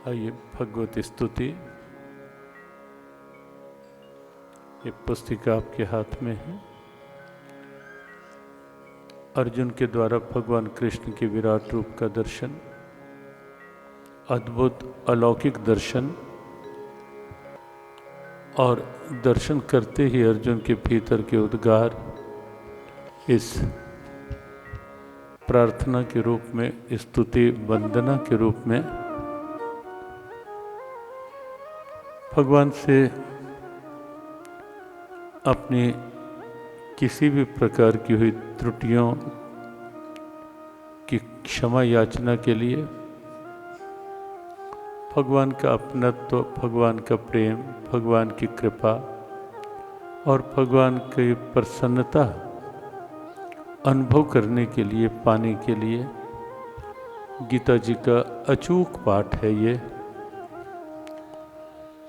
आइए भगवत स्तुति। ये पुस्तिका आपके हाथ में है। अर्जुन के द्वारा भगवान कृष्ण के विराट रूप का दर्शन, अद्भुत अलौकिक दर्शन, और दर्शन करते ही अर्जुन के भीतर के उद्गार इस प्रार्थना के रूप में, स्तुति वंदना के रूप में भगवान से अपनी किसी भी प्रकार की हुई त्रुटियों की क्षमा याचना के लिए, भगवान का अपनत्व, भगवान का प्रेम, भगवान की कृपा और भगवान की प्रसन्नता अनुभव करने के लिए, पाने के लिए गीता जी का अचूक पाठ है। ये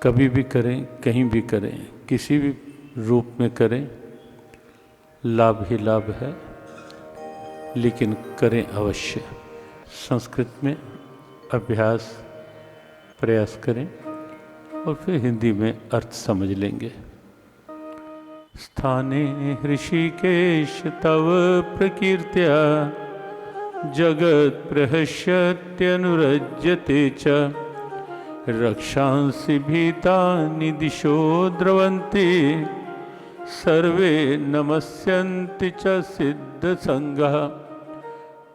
कभी भी करें, कहीं भी करें, किसी भी रूप में करें, लाभ ही लाभ है, लेकिन करें अवश्य। संस्कृत में अभ्यास प्रयास करें और फिर हिंदी में अर्थ समझ लेंगे। स्थाने ऋषिकेश तव प्रकीर्त्या जगत् प्रहस्यत्यनुरज्यते च रक्षांसि भीतानि दिशो द्रवन्ति सर्वे नमस्यन्ति च सिद्धसङ्गः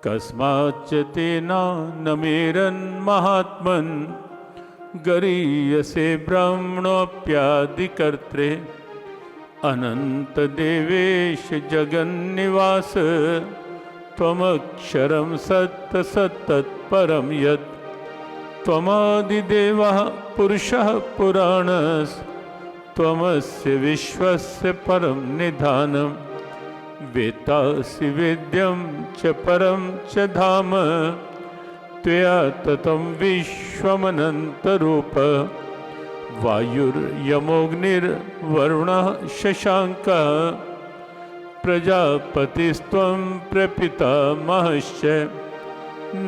कस्माच्च तेनानमेरन् महात्मन् गरीयसे ब्रह्मणोऽप्यादिकर्त्रे अनन्तदेवेश जगन्निवास त्वमक्षरं सत्तत्परं यत् त्वमादिदेवः पुरुषः पुराणस्त्वमस्य विश्वस्य परं निधानं वेत्तासि वेद्यं च परं च धाम त्वया ततं विश्वमनन्तरूप वायुर्यमोऽग्निर्वरुणः शशाङ्कः प्रजापतिस्त्वं प्रपितामहश्च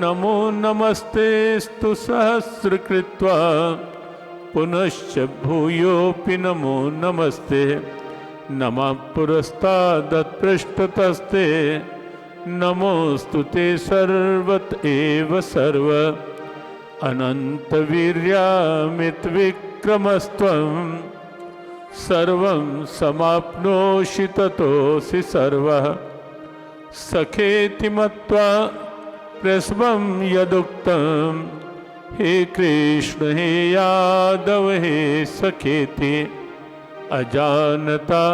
नमो नमस्तेस्तु सहस्रकृत्वा पुनश्च भूयोऽपि नमो नमस्ते नमः पुरस्तादत्पृष्ठतस्ते नमोऽस्तु ते सर्वत एव सर्व अनन्तवीर्यामितविक्रमस्त्वं सर्वं समाप्नोषि ततोऽसि सर्वः सखेति मत्वा प्रस्वं यदुक्तं हे कृष्ण हे यादव हे सखेति अजानता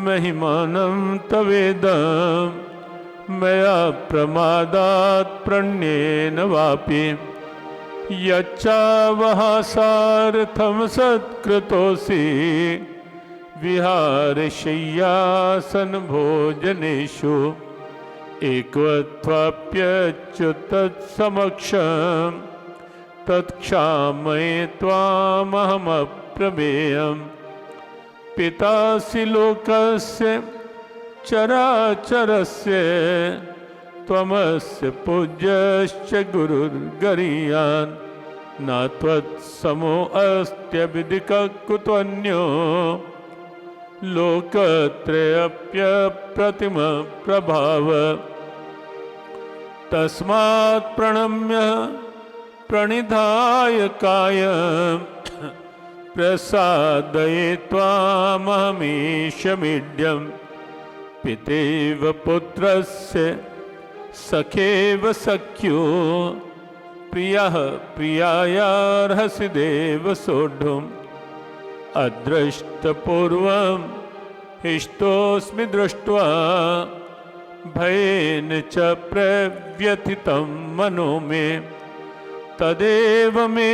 महिमानं तवेदं मया प्रमादात् प्रणयेन वापि यच्चावहासार्थं सत्कृतोऽसि विहारशय्यासनभोजनेषु एकवत्वाप्यच्युतत्समक्षं तत्क्षामये त्वामहमप्रमेयं पितासि लोकस्य चराचरस्य त्वमस्य पूज्यश्च गुरुर्गरीयान् न त्वत्समोऽस्त्यभिधिकः कुतोऽन्यो लोकत्रयप्यप्रतिम प्रभाव तस्मात् प्रणम्य प्रणिधाय कायं प्रसादये त्वामहमीशमीड्यं पितेव पुत्रस्य सखेव सख्यो प्रियः प्रियायार्हसि देव सोढुम् अदृष्टपूर्वं हिष्टोऽस्मि दृष्ट्वा भयेन च प्रव्यथितं मनो मे तदेव मे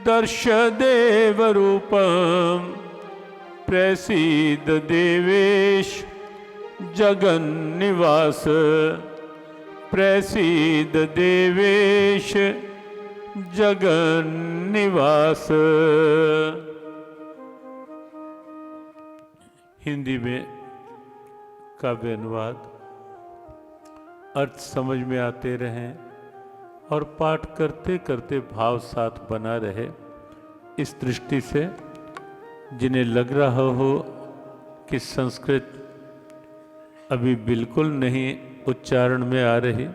दर्शय देवरूपं प्रसीद देवेश जगन्निवास प्रसीद देवेश जगन्निवास। हिंदी में काव्य अनुवाद। अर्थ समझ में आते रहें, और पाठ करते करते भाव साथ बना रहे। इस दृष्टि से जिन्हें लग रहा हो कि संस्कृत अभी बिल्कुल नहीं उच्चारण में आ रही,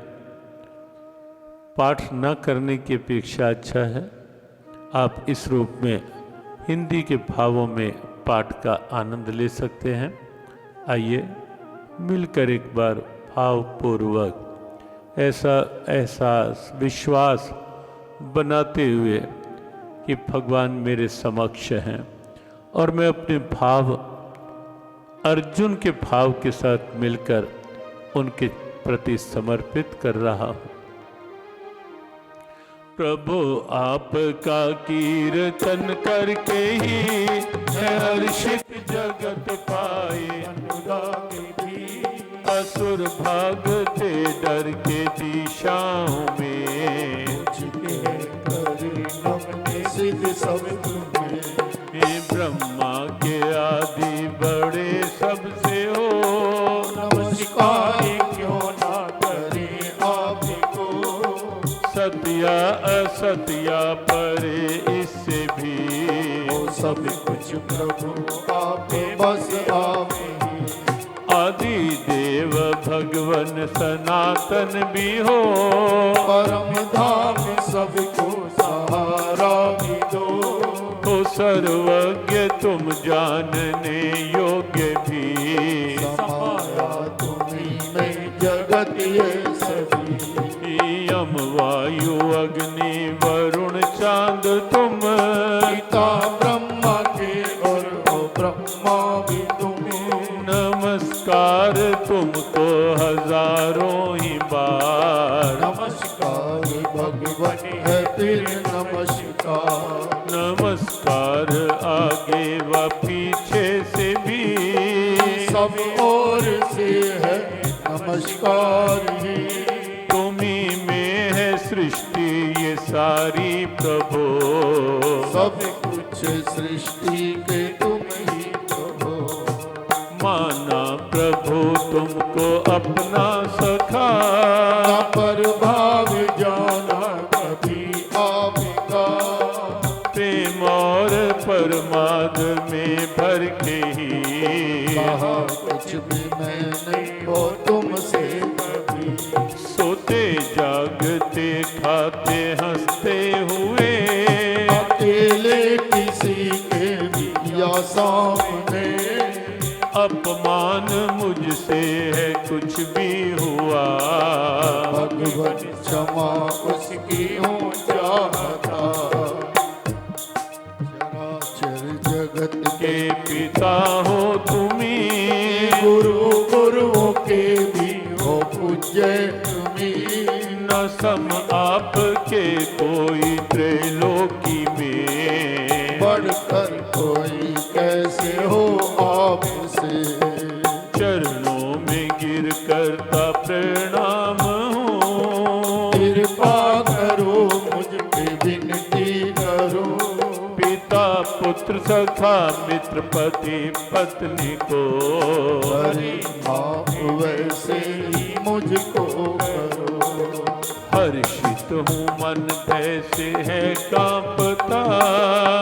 पाठ न करने की अपेक्षा अच्छा है आप इस रूप में हिंदी के भावों में पाठ का आनंद ले सकते हैं। आइए मिलकर एक बार भावपूर्वक ऐसा एहसास विश्वास बनाते हुए कि भगवान मेरे समक्ष हैं और मैं अपने भाव अर्जुन के भाव के साथ मिलकर उनके प्रति समर्पित कर रहा हूँ। प्रभु आपका कीर्तन करके ही है हर्षित जगत पाए, अनुरागी भी असुर भागते डर के दिशाओं में, सिद्ध सब तुम्हें ब्रह्मा के आदि बड़े सबसे हो, नमस्कार क्यों ना करें आपको, सत्या असत्या परे इससे भी हो सब कुछ प्रभु आप बस आप ही, आदि देव भगवन सनातन भी हो, परम धाम सबको सहारा भी दो, तो सर्वज्ञ तुम जानने योग्य भी, समाया तुम्हीं में जगत ये सभी, यम वायु अग्नि वरुण चांद तुम, पिता ब्रह्मा के और हो ब्रह्मा भी तुम, नमस्कार तुमको हजारों ही बार, नमस्कार भगवान है फिर नमस्कार, नमस्कार आगे व पीछे से भी, सब ओर से है नमस्कार ही, तुम्हीं में है सृष्टि ये सारी प्रभु, सब कुछ सृष्टि के तुम ही प्रभु, माना प्रभु तुमको अपना सखा, पर भाव जाना कभी आपका, प्रेम और परमाद में भर के ही, कहा कुछ भी मैं नहीं हो तुमसे कभी, सोते जागते खाते हंसते हुए, अकेले किसी के भी या सामने, अपमान मुझसे है कुछ भी हुआ, भगवान क्षमा उसकी हो चाहता, चराचर जगत के पिता हो तुम्हीं, गुरु गुरुओं के भी हो पूज्य तुम्हीं, न सम आपके कोई त्रैलोकी में, बढ़कर कोई कैसे हो आपसे, चरणों में गिर करता प्रणाम हूँ, कृपा करो मुझ पे विनती करो, पिता पुत्र सखा मित्र पति पत्नी को, हरि माँ वैसे ही मुझको करो, हर्षित हूँ मन कैसे है कांपता,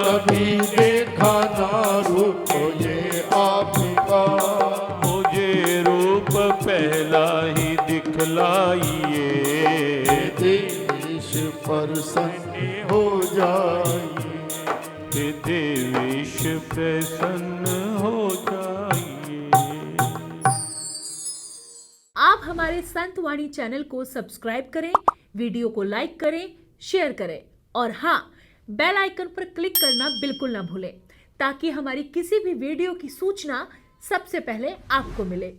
कभी देखा ना रूप ये आपका, मुझे रूप पहला ही दिखलाइए, देश प्रसन्न हो जाइए, देश प्रसन्न हो जाइए। आप हमारे संत वाणी चैनल को सब्सक्राइब करें, वीडियो को लाइक करें, शेयर करें और हाँ, बेल आइकन पर क्लिक करना बिल्कुल ना भूलें ताकि हमारी किसी भी वीडियो की सूचना सबसे पहले आपको मिले।